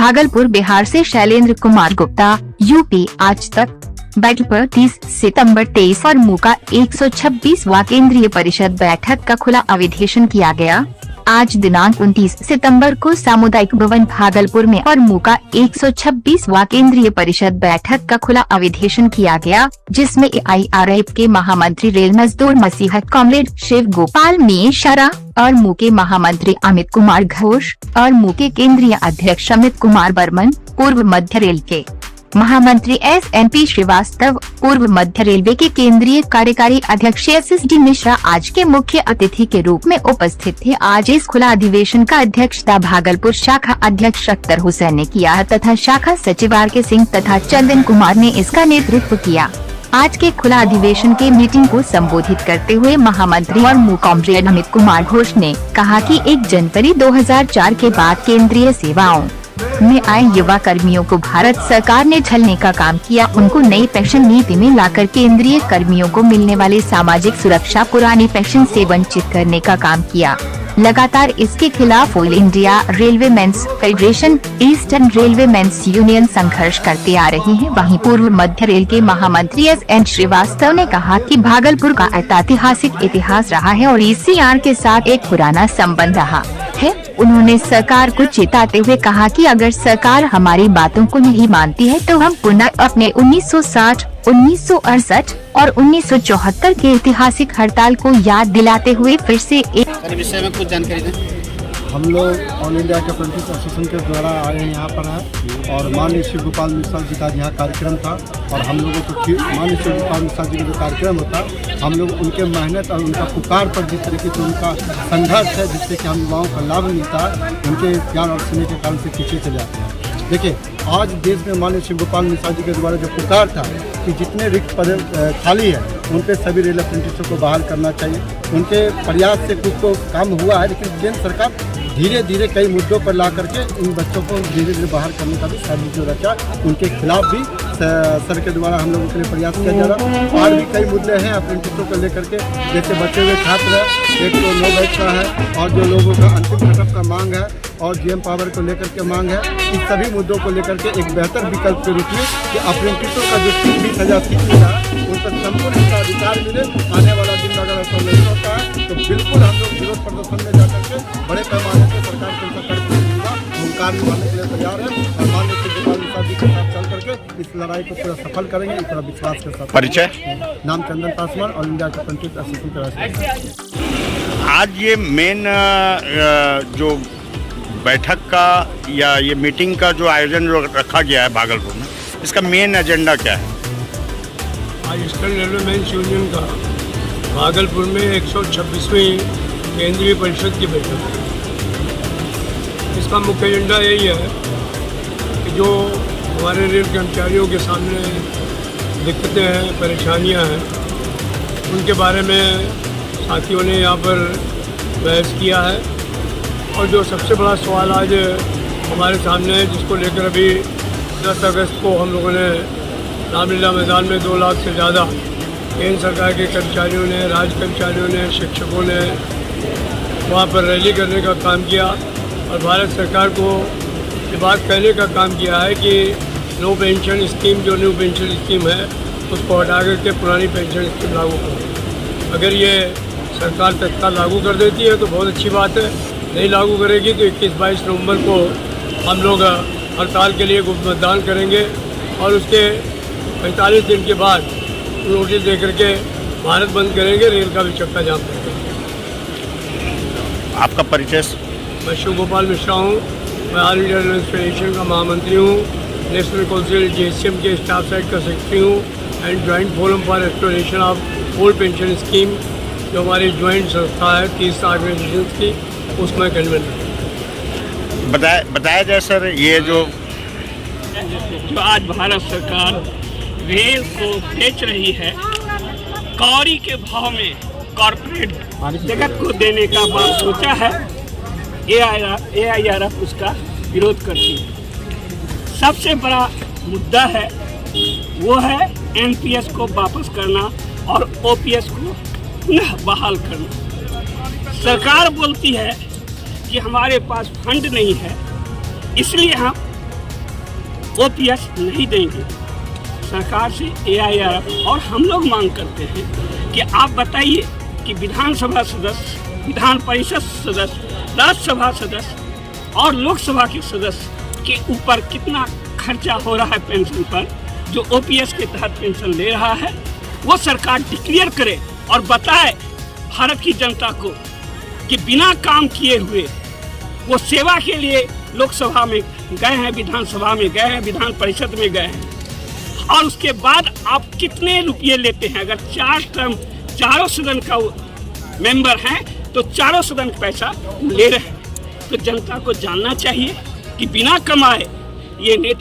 भागलपुर बिहार से शैलेंद्र कुमार गुप्ता, यूपी आज तक। बैठक पर 30 सितंबर 23 और मू का 126वां केंद्रीय परिषद बैठक का खुला अधिवेशन किया गया। आज दिनांक 29 सितंबर को सामुदायिक भवन भागलपुर में और मू का 126वां केंद्रीय परिषद बैठक का खुला अधिवेशन किया गया, जिसमें AIRF के महामंत्री रेल मजदूर मसीहत कॉमरेड शिव गोपाल मेशरा और मू के महामंत्री अमित कुमार घोष और मू के केंद्रीय अध्यक्ष अमित कुमार बर्मन, पूर्व मध्य रेल के महामंत्री SNP श्रीवास्तव, पूर्व मध्य रेलवे के केंद्रीय कार्यकारी अध्यक्ष SSD मिश्रा आज के मुख्य अतिथि के रूप में उपस्थित थे। आज इस खुला अधिवेशन का अध्यक्षता भागलपुर शाखा अध्यक्ष अख्तर हुसैन ने किया तथा शाखा सचिव RK सिंह तथा चंदन कुमार ने इसका नेतृत्व किया। आज के खुला अधिवेशन के मीटिंग को संबोधित करते हुए महामंत्री और मू कॉमरेड अमित कुमार घोष ने कहा कि 1 जनवरी 2004 के बाद केंद्रीय सेवाओं में आए युवा कर्मियों को भारत सरकार ने छलने का काम किया। उनको नई पेंशन नीति में लाकर केंद्रीय कर्मियों को मिलने वाली सामाजिक सुरक्षा पुरानी पेंशन से वंचित करने का काम किया। लगातार इसके खिलाफ all India railway men's federation, eastern railway men's union संघर्ष करते आ रही है। वहीं पूर्व मध्य रेल के महामंत्री SN श्रीवास्तव ने कहा कि भागलपुर का ऐतिहासिक इतिहास रहा है और ECR के साथ एक पुराना संबंध रहा है। उन्होंने सरकार को चेताते हुए कहा कि अगर सरकार हमारी बातों को नहीं मानती है तो हम पुनः अपने 1960, 1968 और 1974 के ऐतिहासिक हड़ताल को याद दिलाते हुए फिर से एक विषय में कुछ जानकारी दें। हम लोग ऑल इंडिया के अप्रेंटिस एसोसिएशन के द्वारा आए हैं यहाँ पर है और माननीय शिव गोपाल मिश्रा जी का यहाँ कार्यक्रम था और हम लोगों को माननीय शिव गोपाल मिश्रा जी का जो कार्यक्रम होता हम लोग उनके मेहनत और उनका पुकार पर जिस तरीके से उनका संघर्ष है जिससे कि हम युवाओं का लाभ मिलता है, उनके ज्ञान और सुनने के कारण से पीछे चले जाते हैं। देखिए आज देश में माननीय शिव गोपाल मिश्रा जी के द्वारा जो पुकार था कि जितने रिक्त पद खाली है उन पे सभी रेल अप्रेंटिसों को बहाल करना चाहिए। उनके प्रयास से कुछ तो काम हुआ है, लेकिन केंद्र सरकार धीरे धीरे कई मुद्दों पर ला करके इन बच्चों को धीरे धीरे बाहर करने का भी साजिश जो रचा, उनके खिलाफ भी सर के द्वारा हम लोगों के लिए प्रयास किया जा रहा है। और भी कई मुद्दे हैं अप्रेंटिसों को लेकर के, जैसे बचे हुए छात्र है, 109 बैच का है और जो लोगों का अंतिम घटक का मांग है और GM पावर को लेकर के मांग है। इन सभी मुद्दों को लेकर के एक बेहतर विकल्प के रूप में कि अप्रेंटिसों का जो 20,000 सीट मिला उन पर संपूर्ण इसका अधिकार मिले। आने वाला दिन अगर ऐसा नहीं होता है तो बिल्कुल हम लोग विरोध प्रदर्शन में जाकर के बड़े पैमाने पर सरकार के हुंकार निभाने के लिए तैयार है और माननीय श्री गोपाल मिश्रा जी के साथ चल करके इस लड़ाई को पूरा सफल करेंगे, इस तरह विश्वास के साथ। परिचय नाम चंदन पासवान, ऑल इंडिया के अप्रेंटिस एसोसिएशन। आज ये मेन जो बैठक का या ये मीटिंग का जो आयोजन रखा गया है भागलपुर में, इसका मेन एजेंडा क्या है? आज ईस्टर्न रेलवे मेंस यूनियन का भागलपुर में 126वीं केंद्रीय परिषद की बैठक है। इसका मुख्य एजेंडा यही है कि जो हमारे रेल कर्मचारियों के सामने दिक्कतें हैं, परेशानियां हैं, उनके बारे में साथियों ने यहाँ पर बहस किया है। और जो सबसे बड़ा सवाल आज हमारे सामने है, जिसको लेकर अभी 10 अगस्त को हम लोगों ने रामलीला मैदान में 2 लाख से ज़्यादा केंद्र सरकार के कर्मचारियों ने, राज्य कर्मचारियों ने, शिक्षकों ने वहाँ पर रैली करने का काम किया और भारत सरकार को ये बात कहने का काम किया है कि नो पेंशन स्कीम, जो न्यू पेंशन स्कीम है, उसको हटा करके पुरानी पेंशन स्कीम लागू करें। अगर ये सरकार तत्काल लागू कर देती है तो बहुत अच्छी बात है, नहीं लागू करेगी तो 21-22 नवंबर को हम लोग हड़ताल के लिए मतदान करेंगे और उसके 45 दिन के बाद नोटिस दे करके भारत बंद करेंगे, रेल का भी चक्का जाम करेंगे। आपका परिचय? मैं शिव गोपाल मिश्रा हूँ, मैं ऑल इंडिया रेलवे फेडरेशन का महामंत्री हूँ, नेशनल काउंसिल JCM के स्टाफ साइड का सेक्रेटरी हूँ and joint forum for exploration of old pension scheme, जो हमारी ज्वाइंट संस्था है 30 ऑर्गेनाइजेशन की, उसमें कन्वेनर। बताया जाए सर, ये जो आज भारत सरकार रेल को बेच रही है, कौड़ी के भाव में कॉरपोरेट जगत को देने का बात सोचा है, AIRF उसका विरोध करती है। सबसे बड़ा मुद्दा है वो है NPS को वापस करना और OPS को पुनः बहाल करना। सरकार बोलती है कि हमारे पास फंड नहीं है, इसलिए हम ओपीएस नहीं देंगे। सरकार से AIRF और हम लोग मांग करते हैं कि आप बताइए कि विधानसभा सदस्य, विधान परिषद सदस्य, राज्यसभा सदस्य और लोकसभा के सदस्य के ऊपर कितना खर्चा हो रहा है पेंशन पर। जो OPS के तहत पेंशन ले रहा है वो सरकार डिक्लेयर करे और बताए भारत की जनता को कि बिना काम किए हुए वो सेवा के लिए लोकसभा में गए हैं, विधानसभा में गए हैं, विधान परिषद में गए हैं, और उसके बाद आप कितने रुपये लेते हैं। अगर 4 टर्म चारों सदन का मेंबर हैं तो चारों सदन का पैसा ले रहे हैं। तो जनता को जानना चाहिए कि बिना कमाए ये नेता